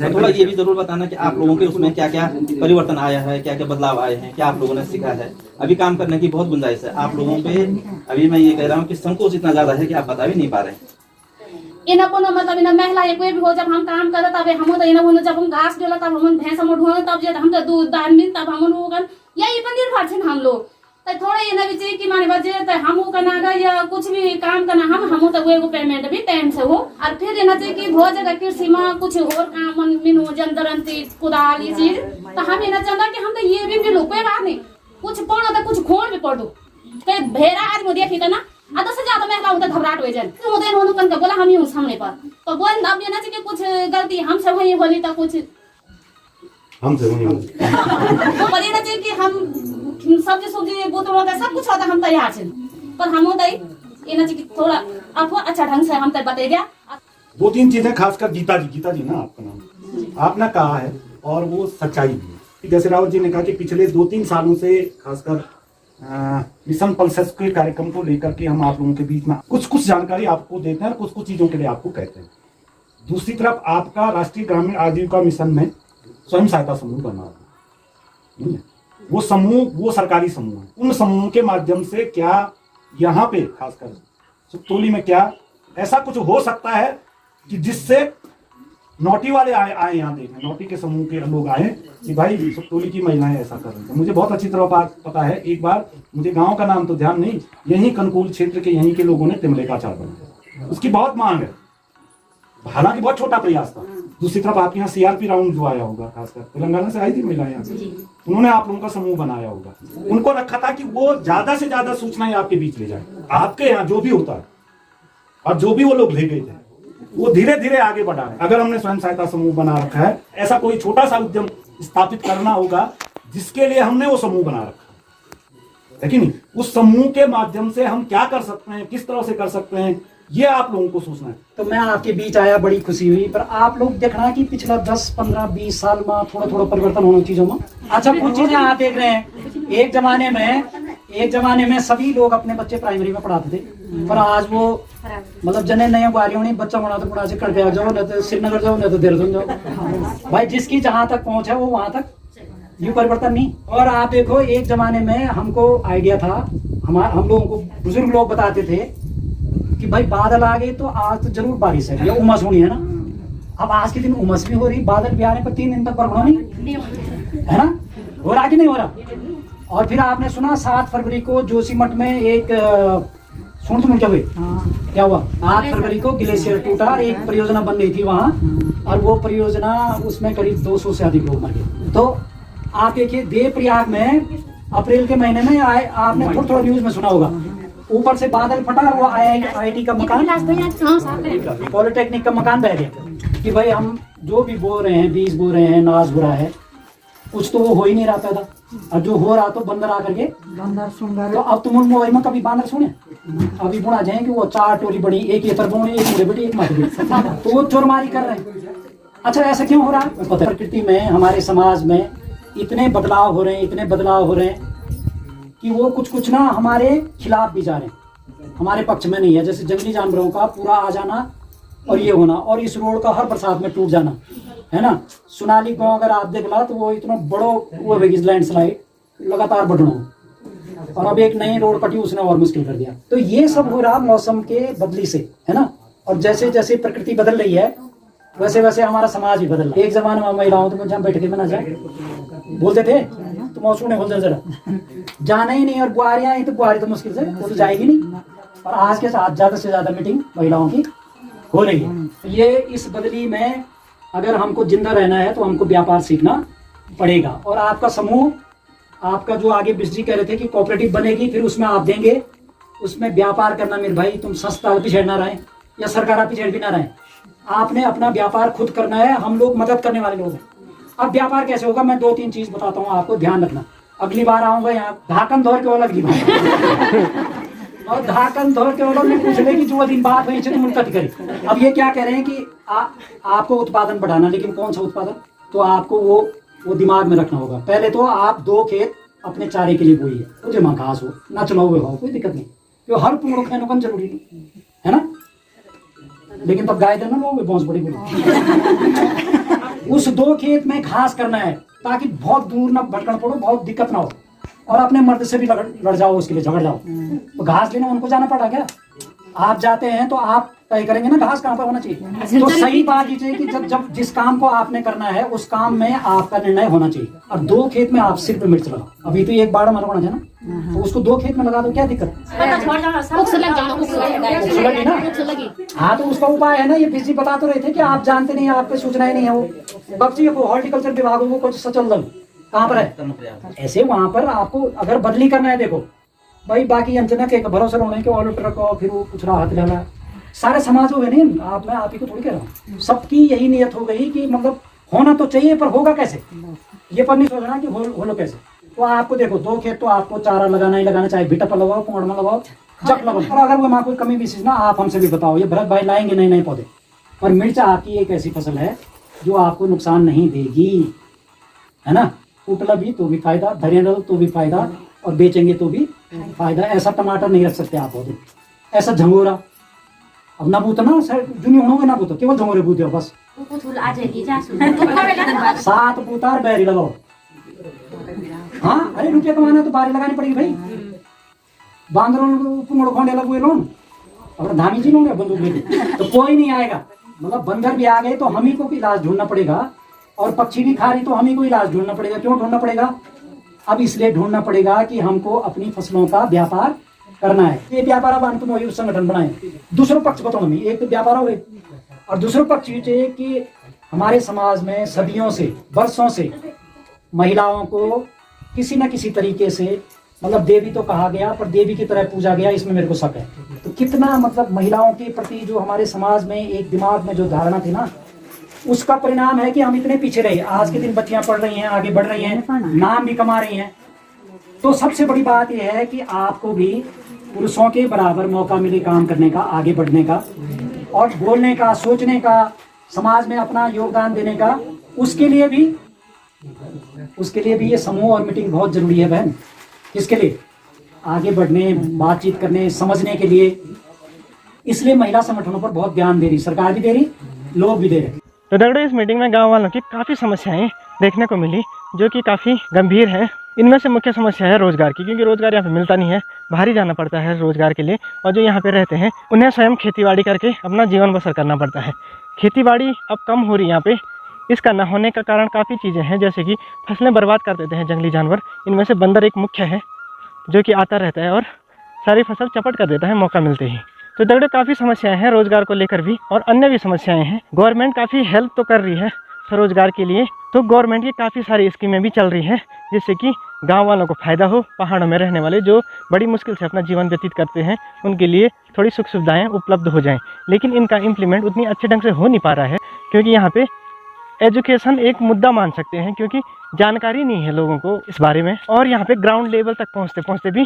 थोड़ा ये भी जरूर बताना कि आप लोगों के उसमें क्या क्या परिवर्तन आया है, क्या क्या बदलाव आए हैं, क्या आप लोगों ने सीखा है। अभी काम करने की बहुत गुंजाइश है आप लोगों पे। अभी मैं ये कह रहा हूँ कि संकोच इतना ज्यादा है कि आप बता भी नहीं पा रहे हैं। इन कोनो मतलब इन महिला ये कोई भी हो, जब हम काम करत तब हम तो इन बोलो, जब हम घास डोला तब हम भैंस हम ढोल, तब जे हम तो दूध दान दिन तब हम होगन यही पर निर्भर छन हम लोग। तो थोड़े ये भी चाहिए कि माने बजे तो हम करना या कुछ भी काम करना हम तो वो पेमेंट भी टाइम से हो। और फिर ये चाहिए कि भोज जगह कृषि में कुछ और काम मिनो जंदरंती कुदाल ये चीज, तो हम ये चाहता कि हम तो ये भी मिलो, कोई बात नहीं, कुछ पढ़ो तो कुछ खोल भी पढ़ दो। तो भेड़ा आदमी देखी था ना आधा से ज्यादा महिला होता घबराहट हो जाए, तो मुझे इन्होंने कन बोला हम ही उस हमने पर तो बोल अब ये ना चाहिए कुछ गलती हमसे वही बोली तो कुछ हमसे वही होली तो बोली ना चाहिए कि हम सब्जी सब्जी बोतलों का सब कुछ होता हम तैयार छे, पर हम होता ही ये ना चाहिए थोड़ा आपको अच्छा ढंग से हम तक बता दिया। 2-3 चीजें खासकर गीता जी ना आपका नाम आपने कहा है और वो सच्चाई भी है। जैसे रावत जी ने कहा कि पिछले 2-3 सालों से खासकर मिशन पल्सेस के कार्यक्रम को लेकर के हम आप लोगों के बीच में कुछ जानकारी आपको देते हैं और कुछ चीजों के लिए आपको कहते हैं। दूसरी तरफ आपका राष्ट्रीय ग्रामीण आजीविका मिशन में स्वयं सहायता समूह बना है। वो समूह वो सरकारी समूह है। उन समूहों के माध्यम से क्या यहाँ पे खासकर सुक्तोली में क्या ऐसा कुछ हो सकता है कि जिससे नौटी वाले आए यहाँ देखने, नौटी के समूह के लोग आए कि भाई सुक्तोली की महिलाएं ऐसा कर रही थी। मुझे बहुत अच्छी तरह पता है, एक बार मुझे गांव का नाम तो ध्यान नहीं, यहीं कनकूल क्षेत्र के यहीं के लोगों ने तिमले का अचार बनाया, उसकी बहुत मांग है, हालांकि बहुत छोटा प्रयास था। दूसरी तरफ आपके यहाँ CRP राउंड जो आया होगा, खासकर तेलंगाना से आई थी महिलाएं यहाँ से, उन्होंने आप लोगों का समूह बनाया होगा। उनको रखा था कि वो ज्यादा से ज्यादा सूचनाएं आपके बीच ले जाए। आपके यहाँ जो भी होता है और जो भी वो लोग ले गए थे वो धीरे धीरे आगे बढ़ा है। अगर हमने स्वयं सहायता समूह बना रखा है, ऐसा कोई छोटा सा उद्यम स्थापित करना होगा जिसके लिए हमने वो समूह बना रखा है कि नहीं, उस समूह के माध्यम से हम क्या कर सकते हैं, किस तरह से कर सकते हैं, ये आप लोगों को सोचना है। तो मैं आपके बीच आया, बड़ी खुशी हुई, पर आप लोग देखना कि पिछला 10, 15, 20 साल में थोड़ा परिवर्तन होना चीजों में। अच्छा, कुछ चीजें आप देख रहे हैं, एक जमाने में सभी लोग अपने बच्चे प्राइमरी में पढ़ाते थे, पर आज वो मतलब जने नए बारियों ने बच्चा बना तो से कड़बिया जाओ, न तो श्रीनगर जाओ, न तो देहरादून जाओ। भाई जिसकी जहां तक पहुंच है वो वहां तक, ये परिवर्तन नहीं। और आप देखो, एक जमाने में हमको आइडिया था, हम लोगों को बुजुर्ग लोग बताते थे कि भाई बादल आ गए तो आज तो जरूर बारिश है या उमस होनी है ना। अब आज के दिन उमस भी हो रही, बादल भी आने पर 3 दिन तक बरखा नहीं है ना, हो रहा कि नहीं हो रहा। और फिर आपने सुना 7 फरवरी को जोशीमठ में एक सुन क्या हुई, क्या हुआ, 8 फरवरी को ग्लेशियर टूटा, एक परियोजना बन रही थी वहां, और वो परियोजना उसमें करीब 200 से अधिक लोग मर गए। तो आप देखिए, देवप्रयाग में अप्रैल के महीने में आए, आपने थोड़ा न्यूज में सुना होगा, ऊपर से बादल फटा, वो IIT का मकान, पॉलिटेक्निक का मकान बह गया कि भाई हम जो भी बो रहे हैं, बीज बो रहे हैं, नाज हो रहा है, कुछ तो वो हो ही नहीं रहा पैदा, और जो हो रहा तो बंदर आकर के बंदर सुन रहे। तो अब तुम मोबाइल में कभी बांदर सुने? अभी बुढ़ा जाएंगे वो 4 टोली बड़ी, एक ये पर बोने, एक मुड़े बड़ी, एक माथे बड़ी, तो वो चोरमारी कर रहे हैं। अच्छा, ऐसा क्यों हो रहा है? पता है, प्रकृति में, हमारे समाज में इतने बदलाव हो रहे हैं कि वो कुछ ना हमारे खिलाफ भी जा रहे हैं, हमारे पक्ष में नहीं है। जैसे जंगली जानवरों का पूरा आ जाना और ये होना, और इस रोड का हर बरसात में टूट जाना, है ना। सोनाली गांव अगर आप देख ला तो वो इतना बड़ो वो लैंडस्लाइड लगातार बढ़ना, और अब एक नई रोड कटी, उसने और मुश्किल कर दिया। तो ये सब हो रहा मौसम के बदली से, है ना। और जैसे जैसे प्रकृति बदल रही है वैसे वैसे हमारा समाज भी बदल रहा है। एक जमाने में महिलाओं तो मुझे बैठ के बना जाए बोलते थे, तो मौसम ने बोल जरा जाना ही नहीं, और बुआरियां आई तो बुआरी तो मुश्किल से वो तो जाएगी नहीं। और आज के साथ ज्यादा से ज्यादा मीटिंग महिलाओं की हो रही है। ये इस बदली में अगर हमको जिंदा रहना है तो हमको व्यापार सीखना पड़ेगा। और आपका समूह, आपका जो आगे बिजली कह रहे थे कि कोऑपरेटिव बनेगी, फिर उसमें आप देंगे, उसमें व्यापार करना मेरे भाई, तुम सस्ता पिछड़ ना रहे या सरकार पिछड़ भी ना रहे, आपने अपना व्यापार खुद करना है। हम लोग मदद करने वाले लोग हैं। अब व्यापार कैसे होगा, मैं 2-3 चीज बताता हूँ आपको, ध्यान रखना। अगली बार आऊंगा यहाँ धाकन धोर के अगली बार और धाकन धोर के वालों ने पूछ ले कि जो दिन बात हुई तुम उनका करी। अब ये क्या कह रहे हैं कि आपको उत्पादन बढ़ाना, लेकिन कौन सा उत्पादन, तो आपको वो दिमाग में रखना होगा। पहले तो आप 2 खेत अपने चारे के लिए बोइए, तो जमा घास हो ना चलाओ हो, कोई दिक्कत नहीं, क्यों हर पूर्ण खानों जरूरी नहीं है ना, लेकिन तब गाय देना लोग बहुत बड़ी उस 2 खेत में घास करना है ताकि बहुत दूर ना भटकना पड़ो, बहुत दिक्कत ना हो, और अपने मर्द से भी लड़ जाओ, उसके लिए झगड़ जाओ। तो घास लेना उनको जाना पड़ा क्या, आप जाते हैं तो आप तय करेंगे ना घास कहाँ पर होना चाहिए। तो सही बात ये चाहिए कि जब जिस काम को आपने करना है उस काम में आपका निर्णय होना चाहिए। अब 2 खेत में आप सिर्फ मिर्च लगाओ, अभी तो एक बाड़ा मरवाना है ना, तो उसको 2 खेत में लगा दो, क्या दिक्कत। हाँ, तो उसका उपाय है ना, ये बिजली बता तो रहे थे कि आप जानते नहीं, आप पे सूचनाएं नहीं है। वो बख्शी हॉर्टिकल्चर विभाग वो कुछ सचल दल कहाँ पर है, ऐसे वहां पर आपको अगर बदली करना है, देखो भाई बाकी अंजना के भरोसा होने के ऑल ट्रक और फिर वो कुछ रहा हाथ लेना, सारे समाज हो गए नहीं, मैं आप ही को थोड़ी कह रहा हूँ, सबकी यही नियत हो गई कि मतलब होना तो चाहिए, पर होगा कैसे, ये पर नहीं सोचना कि हो कैसे। तो आपको देखो 2 खेत तो आपको चारा लगाना ही लगाना, चाहे भिटा पर लगाओ, पोड़ में लगाओ, जब लगाओ, और अगर वहाँ कोई कमी विशेष ना, आप हमसे भी बताओ, ये भरत भाई लाएंगे नए पौधे। और मिर्चा आपकी एक ऐसी फसल है जो आपको नुकसान नहीं देगी, है ना, उटला भी तो भी फायदा, धरिया तो भी फायदा, और बेचेंगे तो भी फायदा। ऐसा टमाटर नहीं रख सकते आप पौधे, ऐसा झंगोरा अब ना बूतो ना जुनी होगे ना बूतो, केवल झंगोरे बूते हो बस, 7 बूतार बैरी लगाओ। हाँ, अरे रुपया कमाना तो बारी लगानी पड़ेगी भाई, बांदरों को खोंडे लगुए लोन, अगर धामी जी लोगे बंदूक लेके तो कोई नहीं आएगा, मतलब बंदर भी आ गए तो हम ही को इलाज ढूंढना पड़ेगा, और पक्षी भी खा रही तो हम ही को इलाज ढूंढना पड़ेगा। क्यों ढूंढना पड़ेगा, अब इसलिए ढूंढना पड़ेगा कि हमको अपनी फसलों का व्यापार करना है। ये व्यापार अब तुम वही संगठन बनाए, दूसरों पक्ष बताओ हमें, एक तो व्यापार हो गए, और दूसरों पक्ष ये कि हमारे समाज में सदियों से, वर्षों से महिलाओं को किसी न किसी तरीके से, मतलब देवी तो कहा गया पर देवी की तरह पूजा गया, इसमें मेरे को शक है। तो कितना मतलब महिलाओं के प्रति जो हमारे समाज में एक दिमाग में जो धारणा थी ना, उसका परिणाम है कि हम इतने पीछे रहे। आज के दिन बच्चियां पढ़ रही हैं, आगे बढ़ रही हैं, नाम भी कमा रही हैं। तो सबसे बड़ी बात यह है कि आपको भी पुरुषों के बराबर मौका मिले काम करने का, आगे बढ़ने का, और बोलने का, सोचने का, समाज में अपना योगदान देने का। उसके लिए भी ये समूह और मीटिंग बहुत जरूरी है बहन। किसके लिए, आगे बढ़ने, बातचीत करने, समझने के लिए। इसलिए महिला संगठनों पर बहुत ध्यान दे रही सरकार भी, दे रही लोग भी दे रहे। तो दगड़े, इस मीटिंग में गांव वालों की काफ़ी समस्याएं देखने को मिली जो कि काफ़ी गंभीर है। इनमें से मुख्य समस्या है रोज़गार की, क्योंकि रोज़गार यहाँ पे मिलता नहीं है, बाहर ही जाना पड़ता है रोज़गार के लिए। और जो यहाँ पे रहते हैं उन्हें स्वयं खेतीबाड़ी करके अपना जीवन बसर करना पड़ता है। खेतीबाड़ी अब कम हो रही है यहाँ पे। इसका न होने का कारण काफ़ी चीज़ें हैं, जैसे कि फसलें बर्बाद कर देते हैं जंगली जानवर। इनमें से बंदर एक मुख्य है जो कि आता रहता है और सारी फसल चपट कर देता है मौका मिलते ही। तो दगड़े, काफ़ी समस्याएं हैं रोज़गार को लेकर भी, और अन्य भी समस्याएं हैं। गवर्नमेंट काफ़ी हेल्प तो कर रही है स्वरोजगार के लिए, तो गवर्नमेंट की काफ़ी सारी स्कीमें भी चल रही हैं जिससे कि गांव वालों को फ़ायदा हो। पहाड़ों में रहने वाले जो बड़ी मुश्किल से अपना जीवन व्यतीत करते हैं उनके लिए थोड़ी सुख सुविधाएँ उपलब्ध हो जाएँ। लेकिन इनका इम्प्लीमेंट उतनी अच्छे ढंग से हो नहीं पा रहा है, क्योंकि यहाँ पे एजुकेशन एक मुद्दा मान सकते हैं, क्योंकि जानकारी नहीं है लोगों को इस बारे में। और यहाँ पे ग्राउंड लेवल तक पहुँचते पहुँचते भी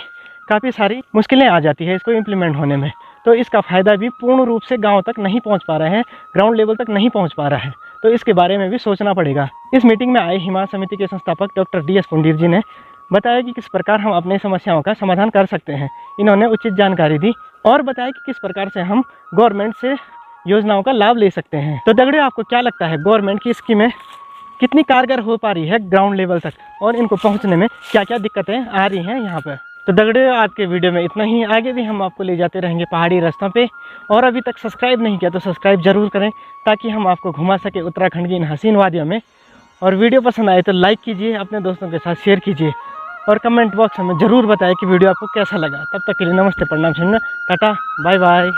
काफ़ी सारी मुश्किलें आ जाती है इसको इम्प्लीमेंट होने में। तो इसका फ़ायदा भी पूर्ण रूप से गांव तक नहीं पहुंच पा रहा है, ग्राउंड लेवल तक नहीं पहुंच पा रहा है। तो इसके बारे में भी सोचना पड़ेगा। इस मीटिंग में आए हिमाल समिति के संस्थापक डॉक्टर DS पुंडीर जी ने बताया कि किस प्रकार हम अपनी समस्याओं का समाधान कर सकते हैं। इन्होंने उचित जानकारी दी और बताया कि किस प्रकार से हम गवर्नमेंट से योजनाओं का लाभ ले सकते हैं। तो दगड़े, आपको क्या लगता है गवर्नमेंट की स्कीमें कितनी कारगर हो पा रही है ग्राउंड लेवल तक, और इनको पहुँचने में क्या क्या दिक्कतें आ रही हैं यहाँ पर? तो दगड़े, आज के वीडियो में इतना ही। आगे भी हम आपको ले जाते रहेंगे पहाड़ी रास्तों पे, और अभी तक सब्सक्राइब नहीं किया तो सब्सक्राइब जरूर करें ताकि हम आपको घुमा सके उत्तराखंड की इन हसीन वादियों में। और वीडियो पसंद आए तो लाइक कीजिए, अपने दोस्तों के साथ शेयर कीजिए, और कमेंट बॉक्स में ज़रूर बताएं कि वीडियो आपको कैसा लगा। तब तक के लिए नमस्ते, प्रणाम, टाटा, बाय बाय।